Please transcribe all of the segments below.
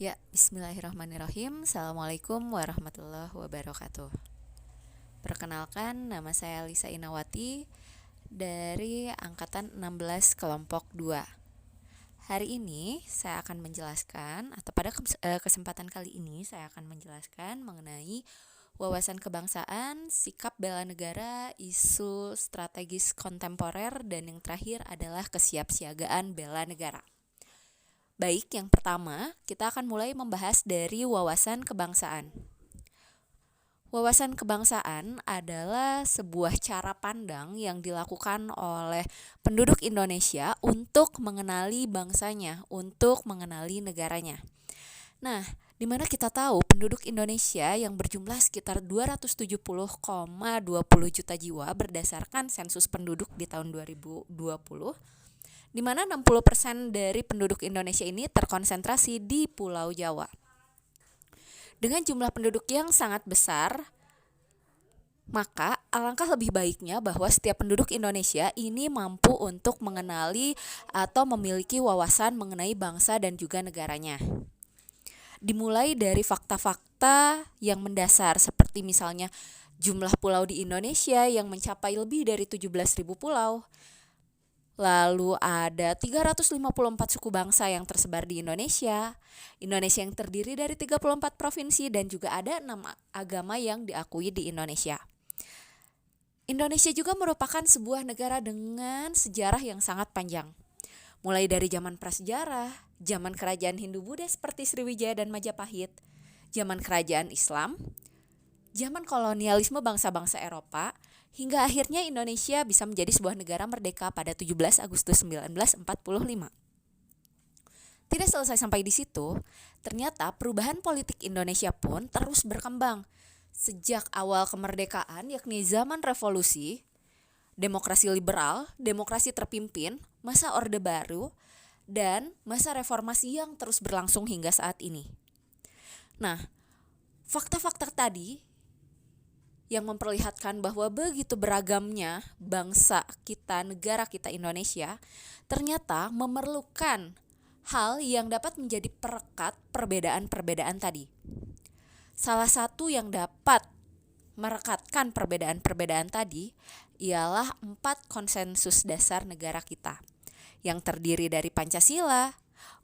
Ya, bismillahirrahmanirrahim. Assalamualaikum warahmatullahi wabarakatuh. Perkenalkan, nama saya Lisa Inawati dari Angkatan 16 Kelompok 2. Hari ini saya akan menjelaskan, atau pada kesempatan kali ini saya akan menjelaskan mengenai wawasan kebangsaan, sikap bela negara, isu strategis kontemporer, dan yang terakhir adalah kesiapsiagaan bela negara. Baik, yang pertama, kita akan mulai membahas dari wawasan kebangsaan. Wawasan kebangsaan adalah sebuah cara pandang yang dilakukan oleh penduduk Indonesia untuk mengenali bangsanya, untuk mengenali negaranya. Nah, di mana kita tahu penduduk Indonesia yang berjumlah sekitar 270,20 juta jiwa berdasarkan sensus penduduk di tahun 2020, di mana 60% dari penduduk Indonesia ini terkonsentrasi di Pulau Jawa. Dengan jumlah penduduk yang sangat besar, maka alangkah lebih baiknya bahwa setiap penduduk Indonesia ini mampu untuk mengenali atau memiliki wawasan mengenai bangsa dan juga negaranya. Dimulai dari fakta-fakta yang mendasar seperti misalnya jumlah pulau di Indonesia yang mencapai lebih dari 17.000 pulau. Lalu ada 354 suku bangsa yang tersebar di Indonesia. Indonesia yang terdiri dari 34 provinsi dan juga ada 6 agama yang diakui di Indonesia. Indonesia juga merupakan sebuah negara dengan sejarah yang sangat panjang. Mulai dari zaman prasejarah, zaman kerajaan Hindu-Buddha seperti Sriwijaya dan Majapahit, zaman kerajaan Islam, zaman kolonialisme bangsa-bangsa Eropa, hingga akhirnya Indonesia bisa menjadi sebuah negara merdeka pada 17 Agustus 1945. Tidak selesai sampai di situ, ternyata perubahan politik Indonesia pun terus berkembang. Sejak awal kemerdekaan, yakni zaman revolusi, demokrasi liberal, demokrasi terpimpin, masa Orde Baru, dan masa reformasi yang terus berlangsung hingga saat ini. Nah, fakta-fakta tadi yang memperlihatkan bahwa begitu beragamnya bangsa kita, negara kita Indonesia, ternyata memerlukan hal yang dapat menjadi perekat perbedaan-perbedaan tadi. Salah satu yang dapat merekatkan perbedaan-perbedaan tadi ialah 4 konsensus dasar negara kita yang terdiri dari Pancasila,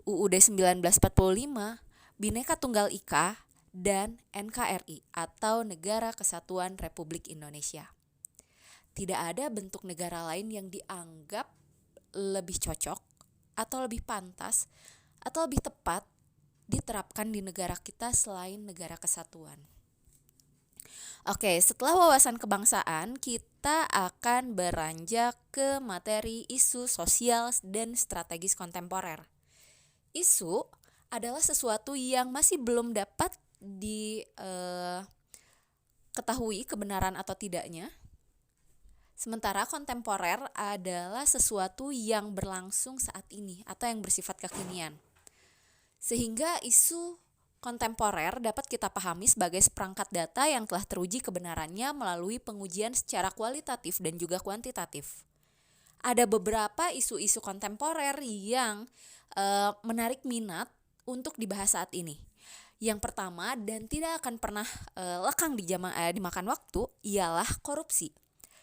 UUD 1945, Bhinneka Tunggal Ika, dan NKRI atau Negara Kesatuan Republik Indonesia. Tidak ada bentuk negara lain yang dianggap lebih cocok atau lebih pantas atau lebih tepat diterapkan di negara kita selain negara kesatuan. Oke, setelah wawasan kebangsaan, kita akan beranjak ke materi isu sosial dan strategis kontemporer. Isu adalah sesuatu yang masih belum dapat diketahui kebenaran atau tidaknya. Sementara kontemporer adalah sesuatu yang berlangsung saat ini atau yang bersifat kekinian. Sehingga isu kontemporer dapat kita pahami sebagai seperangkat data yang telah teruji kebenarannya melalui pengujian secara kualitatif dan juga kuantitatif. Ada beberapa isu-isu kontemporer yang menarik minat untuk dibahas saat ini. Yang pertama dan tidak akan pernah lekang dimakan waktu ialah korupsi.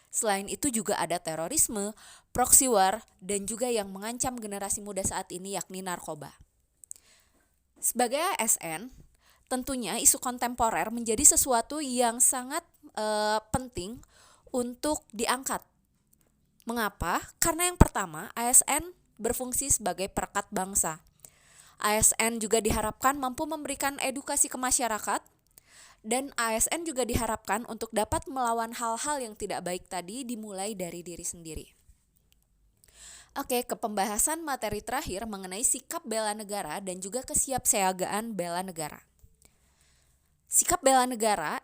Selain itu juga ada terorisme, proxy war, dan juga yang mengancam generasi muda saat ini yakni narkoba. Sebagai ASN, tentunya isu kontemporer menjadi sesuatu yang sangat penting untuk diangkat. Mengapa? Karena yang pertama, ASN berfungsi sebagai perekat bangsa. ASN juga diharapkan mampu memberikan edukasi ke masyarakat, dan ASN juga diharapkan untuk dapat melawan hal-hal yang tidak baik tadi dimulai dari diri sendiri. Oke, ke pembahasan materi terakhir mengenai sikap bela negara dan juga kesiapsiagaan bela negara. Sikap bela negara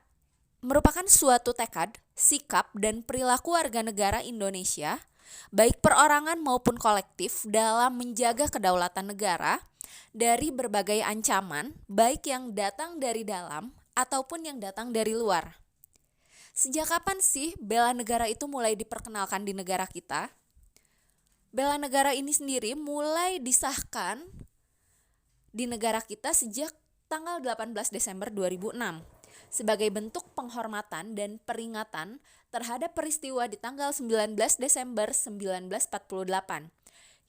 merupakan suatu tekad, sikap, dan perilaku warga negara Indonesia, baik perorangan maupun kolektif dalam menjaga kedaulatan negara dari berbagai ancaman, baik yang datang dari dalam ataupun yang datang dari luar. Sejak kapan sih bela negara itu mulai diperkenalkan di negara kita? Bela negara ini sendiri mulai disahkan di negara kita sejak tanggal 18 Desember 2006 sebagai bentuk penghormatan dan peringatan terhadap peristiwa di tanggal 19 Desember 1948,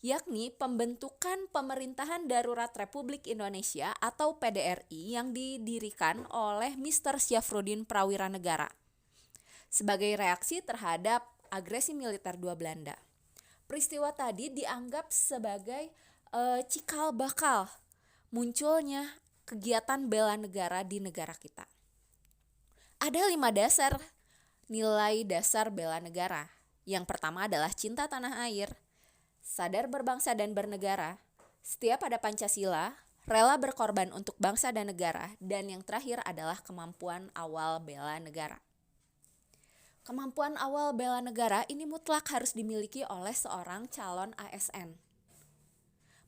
yakni pembentukan Pemerintahan Darurat Republik Indonesia atau PDRI yang didirikan oleh Mr. Syafruddin Prawiranegara sebagai reaksi terhadap agresi militer dua Belanda. Peristiwa tadi dianggap sebagai cikal bakal munculnya kegiatan bela negara di negara kita. Ada 5 nilai dasar bela negara. Yang pertama adalah cinta tanah air, sadar berbangsa dan bernegara, setia pada Pancasila, rela berkorban untuk bangsa dan negara, dan yang terakhir adalah kemampuan awal bela negara. Kemampuan awal bela negara ini mutlak harus dimiliki oleh seorang calon ASN.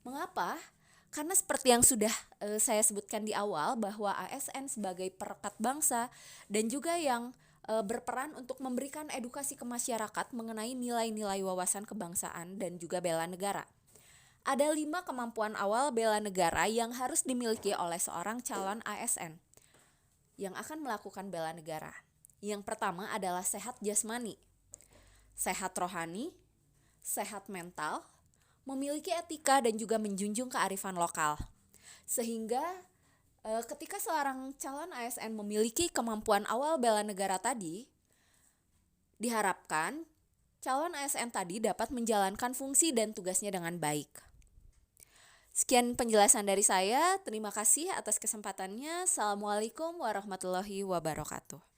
Mengapa? Karena seperti yang sudah saya sebutkan di awal bahwa ASN sebagai perekat bangsa dan juga yang berperan untuk memberikan edukasi ke masyarakat mengenai nilai-nilai wawasan kebangsaan dan juga bela negara. Ada 5 kemampuan awal bela negara yang harus dimiliki oleh seorang calon ASN yang akan melakukan bela negara. Yang pertama adalah sehat jasmani, sehat rohani, sehat mental, memiliki etika dan juga menjunjung kearifan lokal. Sehingga ketika seorang calon ASN memiliki kemampuan awal bela negara tadi, diharapkan calon ASN tadi dapat menjalankan fungsi dan tugasnya dengan baik. Sekian penjelasan dari saya. Terima kasih atas kesempatannya. Assalamualaikum warahmatullahi wabarakatuh.